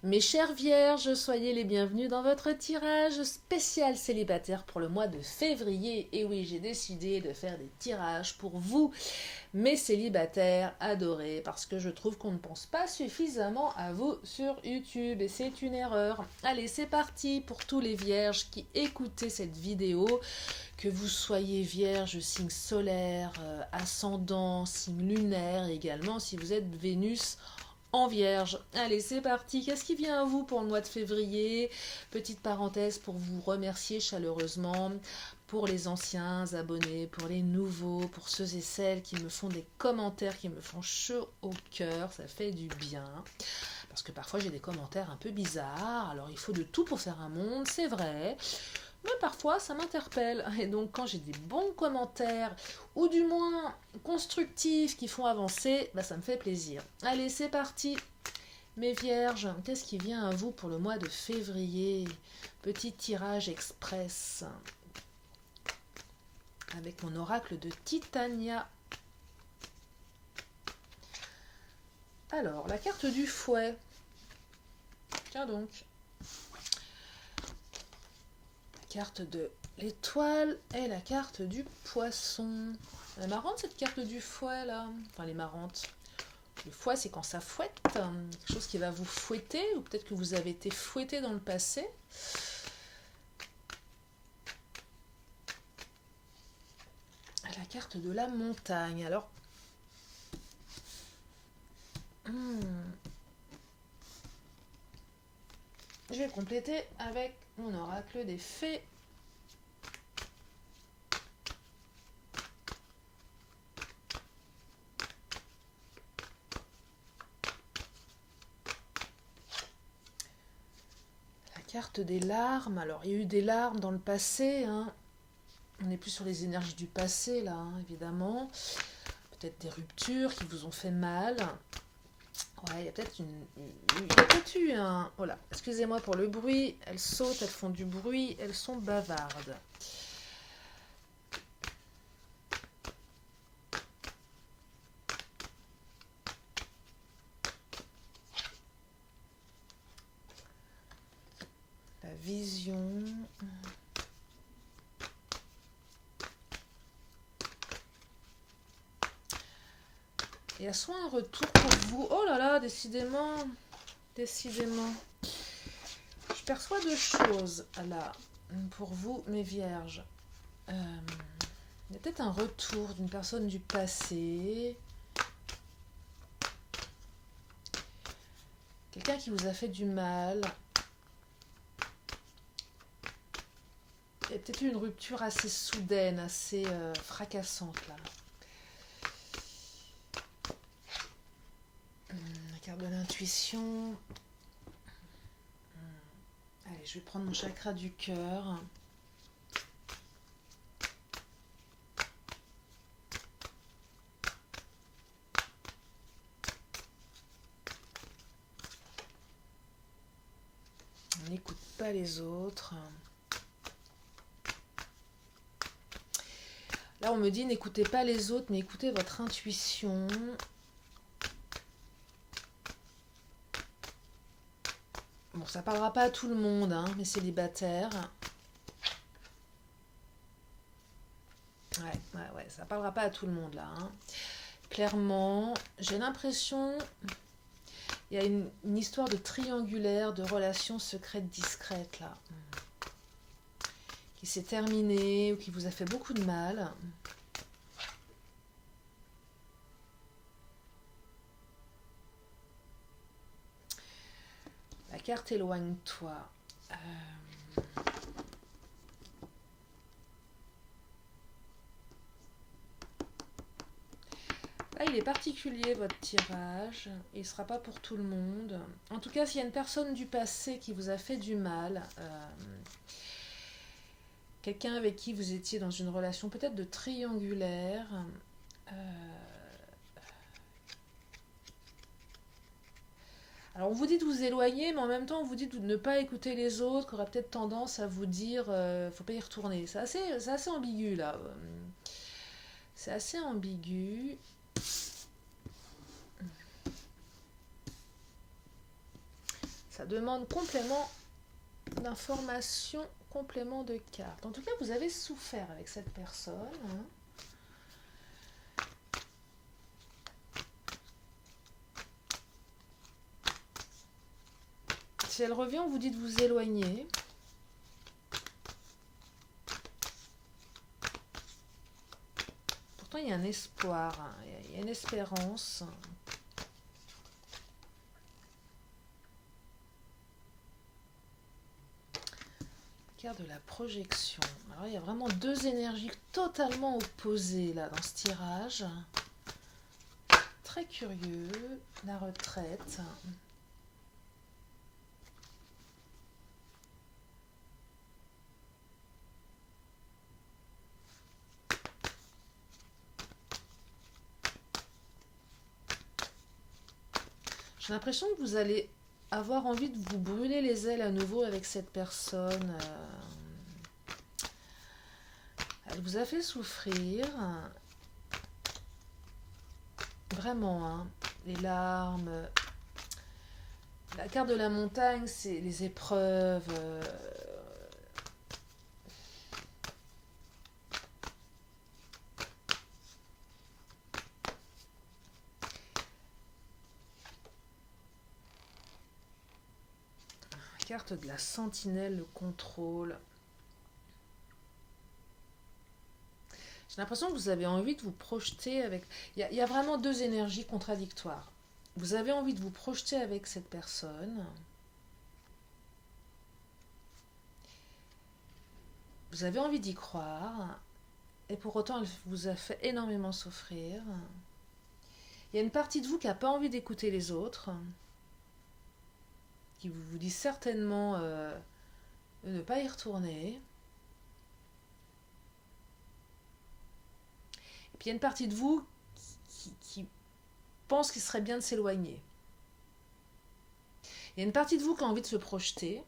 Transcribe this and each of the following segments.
Mes chères vierges, soyez les bienvenus dans votre tirage spécial célibataire pour le mois de février. Et oui, j'ai décidé de faire des tirages pour vous, mes célibataires adorés, parce que je trouve qu'on ne pense pas suffisamment à vous sur YouTube et c'est une erreur. Allez, c'est parti pour tous les vierges qui écoutez cette vidéo, que vous soyez vierge, signe solaire, ascendant, signe lunaire également, si vous êtes Vénus en vierge. Allez, c'est parti. Qu'est-ce qui vient à vous pour le mois de février? Petite parenthèse pour vous remercier chaleureusement pour les anciens abonnés, pour les nouveaux, pour ceux et celles qui me font des commentaires, qui me font chaud au cœur. Ça fait du bien. Parce que parfois j'ai des commentaires un peu bizarres. Alors il faut de tout pour faire un monde, c'est vrai. Mais parfois ça m'interpelle. Et donc quand j'ai des bons commentaires, ou du moins constructifs qui font avancer, bah, ça me fait plaisir. Allez, c'est parti. Mes vierges, qu'est-ce qui vient à vous pour le mois de février? Petit tirage express avec mon oracle de Titania. Alors, la carte du fouet. Tiens donc. Carte de l'étoile et la carte du poisson. Elle est marrante cette carte du fouet là. Enfin, elle est marrante. Le fouet, c'est quand ça fouette. Quelque chose qui va vous fouetter, ou peut-être que vous avez été fouetté dans le passé. La carte de la montagne. Alors, je vais compléter avec mon oracle des fées. La carte des larmes. Alors, il y a eu des larmes dans le passé. Hein. On n'est plus sur les énergies du passé, là, hein, évidemment. Peut-être des ruptures qui vous ont fait mal. Ouais, il y a peut-être eu un... Voilà, excusez-moi pour le bruit. Elles sautent, elles font du bruit, elles sont bavardes. La vision... Il y a soit un retour pour vous... Oh là là, décidément. Décidément. Je perçois deux choses là, pour vous, mes vierges. Il y a peut-être un retour d'une personne du passé. Quelqu'un qui vous a fait du mal. Il y a peut-être eu une rupture assez soudaine, assez fracassante là. La carte de l'intuition. Allez, je vais prendre mon chakra du cœur. On n'écoute pas les autres. Là, on me dit n'écoutez pas les autres, mais écoutez votre intuition. Bon, ça parlera pas à tout le monde, hein, mes célibataires. Ouais, ça parlera pas à tout le monde, là. Hein. Clairement, j'ai l'impression... Il y a une histoire de triangulaire, de relations secrètes discrètes, là. Qui s'est terminée, ou qui vous a fait beaucoup de mal. La carte éloigne-toi. Là, il est particulier votre tirage. Il ne sera pas pour tout le monde. En tout cas, s'il y a une personne du passé qui vous a fait du mal, quelqu'un avec qui vous étiez dans une relation peut-être de triangulaire, alors on vous dit de vous éloigner, mais en même temps on vous dit de ne pas écouter les autres, qui auraient peut-être tendance à vous dire faut pas y retourner. C'est assez ambigu là. C'est assez ambigu. Ça demande complément d'informations, complément de cartes. En tout cas, vous avez souffert avec cette personne. Hein. Si elle revient, on vous dit de vous éloigner. Pourtant, il y a un espoir, hein. Il y a une espérance. Carte de la projection. Alors, il y a vraiment deux énergies totalement opposées là dans ce tirage. Très curieux. La retraite. J'ai l'impression que vous allez avoir envie de vous brûler les ailes à nouveau avec cette personne. Elle vous a fait souffrir. Vraiment, hein. Les larmes. La carte de la montagne, c'est les épreuves. Carte de la sentinelle, le contrôle. J'ai l'impression que vous avez envie de vous projeter avec... Il y a vraiment deux énergies contradictoires. Vous avez envie de vous projeter avec cette personne. Vous avez envie d'y croire. Et pour autant, elle vous a fait énormément souffrir. Il y a une partie de vous qui n'a pas envie d'écouter les autres. Qui vous dit certainement de ne pas y retourner. Et puis il y a une partie de vous qui pense qu'il serait bien de s'éloigner. Il y a une partie de vous qui a envie de se projeter.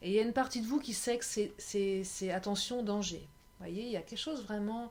Et il y a une partie de vous qui sait que c'est attention, danger. Vous voyez, il y a quelque chose vraiment...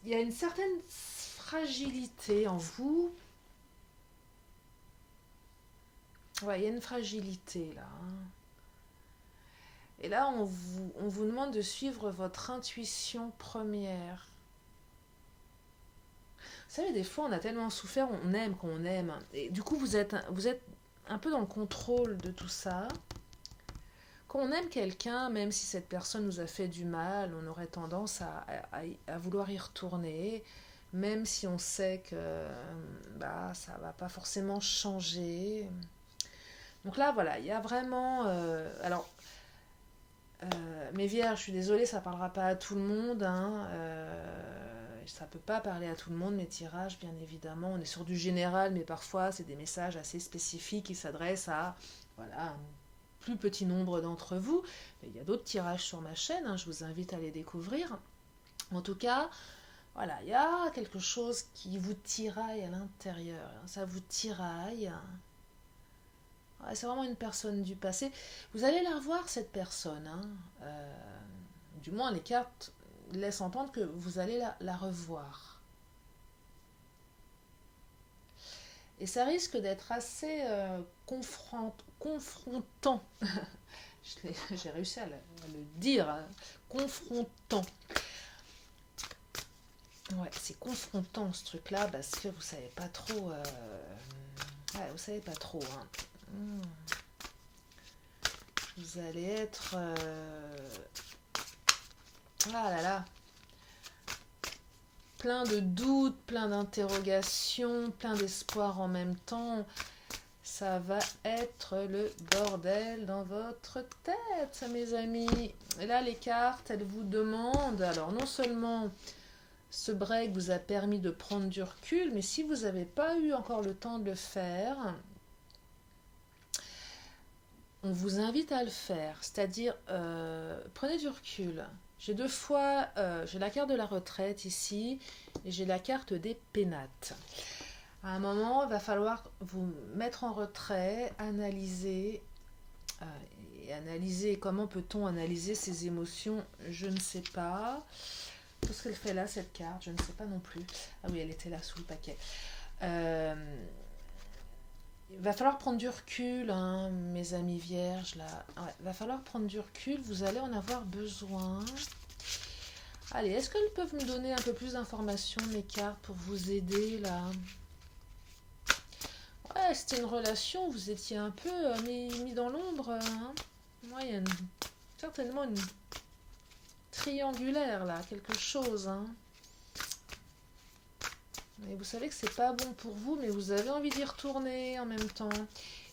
il y a une certaine fragilité en vous. Ouais, il y a une fragilité là. Et là, on vous demande de suivre votre intuition première. Vous savez, des fois, on a tellement souffert, on aime quand on aime. Et du coup, vous êtes un peu dans le contrôle de tout ça. Quand on aime quelqu'un, même si cette personne nous a fait du mal, on aurait tendance à vouloir y retourner, même si on sait que ça ne va pas forcément changer. Donc là, voilà, il y a vraiment... mes vierges, je suis désolée, ça ne parlera pas à tout le monde. Hein, ça ne peut pas parler à tout le monde, mes tirages, bien évidemment. On est sur du général, mais parfois, c'est des messages assez spécifiques qui s'adressent à un plus petit nombre d'entre vous. Mais il y a d'autres tirages sur ma chaîne, hein, je vous invite à les découvrir. En tout cas, voilà, il y a quelque chose qui vous tiraille à l'intérieur. Hein, ça vous tiraille. C'est vraiment une personne du passé. Vous allez la revoir, cette personne. Hein. Du moins, les cartes laissent entendre que vous allez la revoir. Et ça risque d'être assez confrontant. J'ai réussi à le dire. Hein. Confrontant. Ouais, c'est confrontant ce truc-là parce que vous savez pas trop... vous savez pas trop. Hein. Vous allez être... Ah là là. Plein de doutes, plein d'interrogations, plein d'espoir en même temps. Ça va être le bordel dans votre tête, mes amis. Et là, les cartes, elles vous demandent... Alors, non seulement ce break vous a permis de prendre du recul, mais si vous n'avez pas eu encore le temps de le faire... On vous invite à le faire, c'est-à-dire prenez du recul. J'ai deux fois, j'ai la carte de la retraite ici et j'ai la carte des pénates. À un moment, il va falloir vous mettre en retrait, analyser. Et analyser, comment peut-on analyser ses émotions? Je ne sais pas. Qu'est-ce qu'elle fait là, cette carte? Je ne sais pas non plus. Ah oui, elle était là sous le paquet. Il va falloir prendre du recul, hein, mes amis vierges, là. Ouais, il va falloir prendre du recul, vous allez en avoir besoin. Allez, est-ce qu'elles peuvent me donner un peu plus d'informations, mes cartes, pour vous aider, là? Ouais, c'était une relation, vous étiez un peu mis dans l'ombre, hein. Moi, il y a certainement une triangulaire, là, quelque chose, hein. Et vous savez que c'est pas bon pour vous, mais vous avez envie d'y retourner en même temps.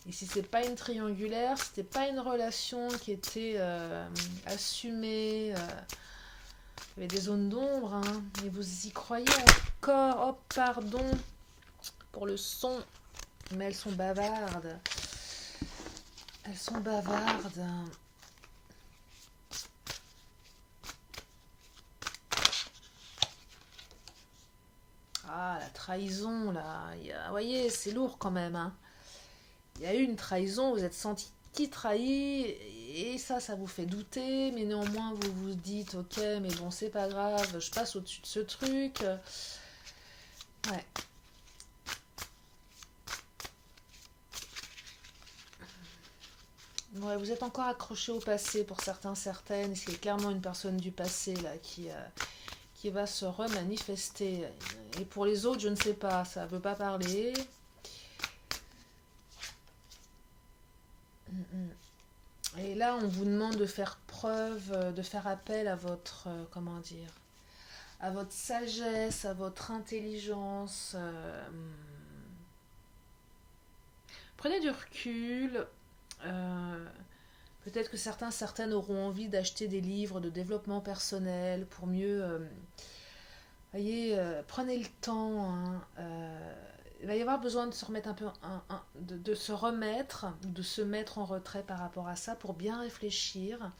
Et si c'est pas une triangulaire, c'était pas une relation qui était assumée, il y avait des zones d'ombre, hein, et vous y croyez encore. Oh, pardon pour le son, mais elles sont bavardes. Elles sont bavardes. Ah, la trahison, là. Vous voyez, c'est lourd quand même, hein. Il y a eu une trahison, vous êtes senti qui trahit, et ça vous fait douter, mais néanmoins vous vous dites, ok, mais bon, c'est pas grave, je passe au-dessus de ce truc. Ouais. Ouais, vous êtes encore accroché au passé pour certains, certaines, c'est clairement une personne du passé, là, qui va se remanifester. Et pour les autres, je ne sais pas, ça ne veut pas parler. Et là, on vous demande de faire preuve, de faire appel à votre, comment dire, à votre sagesse, à votre intelligence. Prenez du recul. euh, Peut-être que certaines auront envie d'acheter des livres de développement personnel pour mieux. Voyez, prenez le temps, hein, il va y avoir besoin de se remettre un peu, de se remettre, de se mettre en retrait par rapport à ça pour bien réfléchir.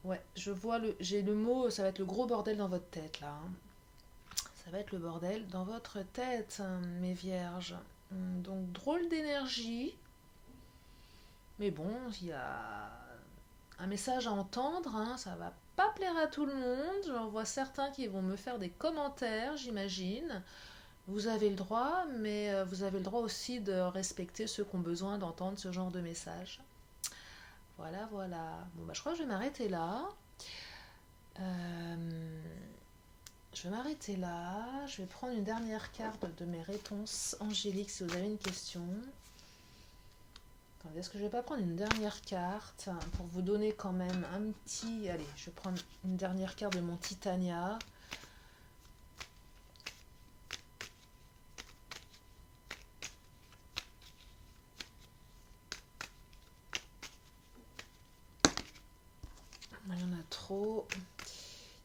Ouais, j'ai le mot, ça va être le gros bordel dans votre tête là, hein. Ça va être le bordel dans votre tête, hein, mes vierges. Donc drôle d'énergie, mais bon, il y a un message à entendre, hein, ça va pas plaire à tout le monde. J'en vois certains qui vont me faire des commentaires, j'imagine. Vous avez le droit, mais vous avez le droit aussi de respecter ceux qui ont besoin d'entendre ce genre de message. Voilà, voilà. Bon, bah, je crois que je vais m'arrêter là. Euh, je vais m'arrêter là. Je vais prendre une dernière carte de mes réponses angéliques si vous avez une question. Attendez, est-ce que je vais pas prendre une dernière carte pour vous donner quand même un petit... Allez, je vais prendre une dernière carte de mon Titania. Il y en a trop.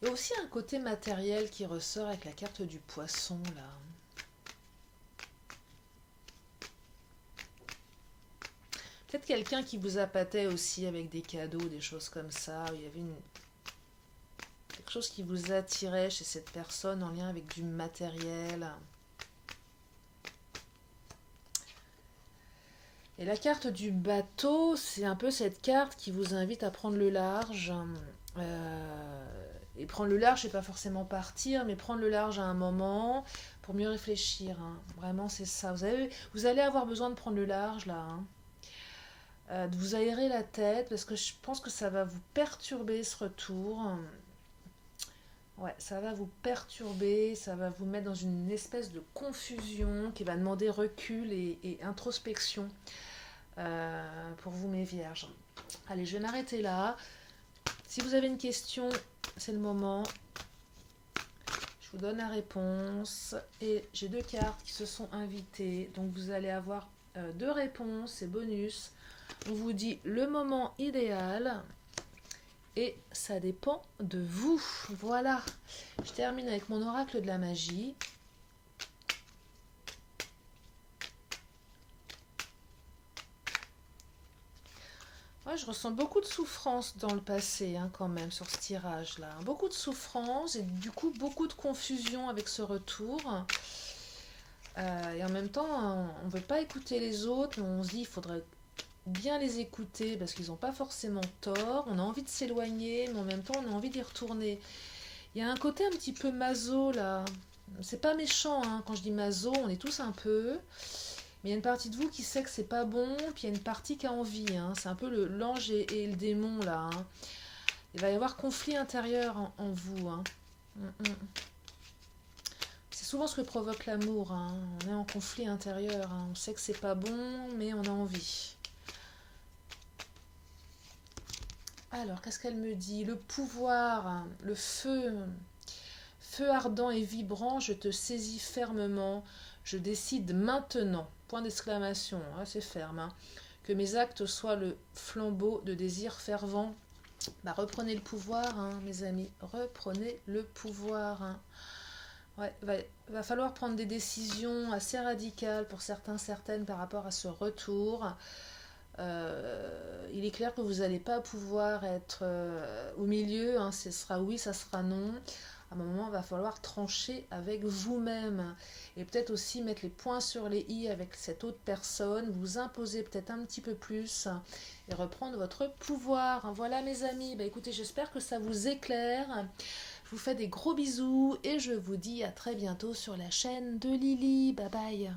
Il y a aussi un côté matériel qui ressort avec la carte du poisson, là. Peut-être quelqu'un qui vous appâtait aussi avec des cadeaux, des choses comme ça. Il y avait quelque chose qui vous attirait chez cette personne en lien avec du matériel. Et la carte du bateau, c'est un peu cette carte qui vous invite à prendre le large. Et prendre le large, c'est pas forcément partir, mais prendre le large à un moment pour mieux réfléchir, hein. Vraiment, c'est ça. Vous allez avoir besoin de prendre le large là, hein. De vous aérer la tête parce que je pense que ça va vous perturber ce retour. Ouais, ça va vous perturber, ça va vous mettre dans une espèce de confusion qui va demander recul et introspection pour vous, mes vierges. Allez, je vais m'arrêter là. Si vous avez une question, c'est le moment. Je vous donne la réponse. Et j'ai 2 cartes qui se sont invitées. Donc vous allez avoir 2 réponses et bonus. On vous dit le moment idéal. Et ça dépend de vous. Voilà. Je termine avec mon oracle de la magie. Ouais, je ressens beaucoup de souffrance dans le passé, hein, quand même, sur ce tirage-là. Beaucoup de souffrance et du coup beaucoup de confusion avec ce retour. Et en même temps, on ne veut pas écouter les autres, mais on se dit qu'il faudrait bien les écouter parce qu'ils n'ont pas forcément tort. On a envie de s'éloigner, mais en même temps, on a envie d'y retourner. Il y a un côté un petit peu maso là. C'est pas méchant, hein. Quand je dis maso, on est tous un peu. Mais il y a une partie de vous qui sait que c'est pas bon, puis il y a une partie qui a envie. Hein. C'est un peu l'ange et le démon là. Hein. Il va y avoir conflit intérieur en vous. Hein. C'est souvent ce que provoque l'amour. Hein. On est en conflit intérieur. Hein. On sait que c'est pas bon, mais on a envie. Alors, qu'est-ce qu'elle me dit? Le pouvoir, hein, le feu. Feu ardent et vibrant, je te saisis fermement. Je décide maintenant. Point d'exclamation. Hein, c'est ferme. Hein. Que mes actes soient le flambeau de désir fervent. Bah, reprenez le pouvoir, hein, mes amis. Reprenez le pouvoir. Hein. Ouais, va falloir prendre des décisions assez radicales pour certains, certaines par rapport à ce retour. Il est clair que vous n'allez pas pouvoir être au milieu. Hein, ce sera oui, ça sera non. À un moment, il va falloir trancher avec vous-même et peut-être aussi mettre les points sur les i avec cette autre personne, vous imposer peut-être un petit peu plus et reprendre votre pouvoir. Voilà mes amis, bah, écoutez, j'espère que ça vous éclaire. Je vous fais des gros bisous et je vous dis à très bientôt sur la chaîne de Lily. Bye bye.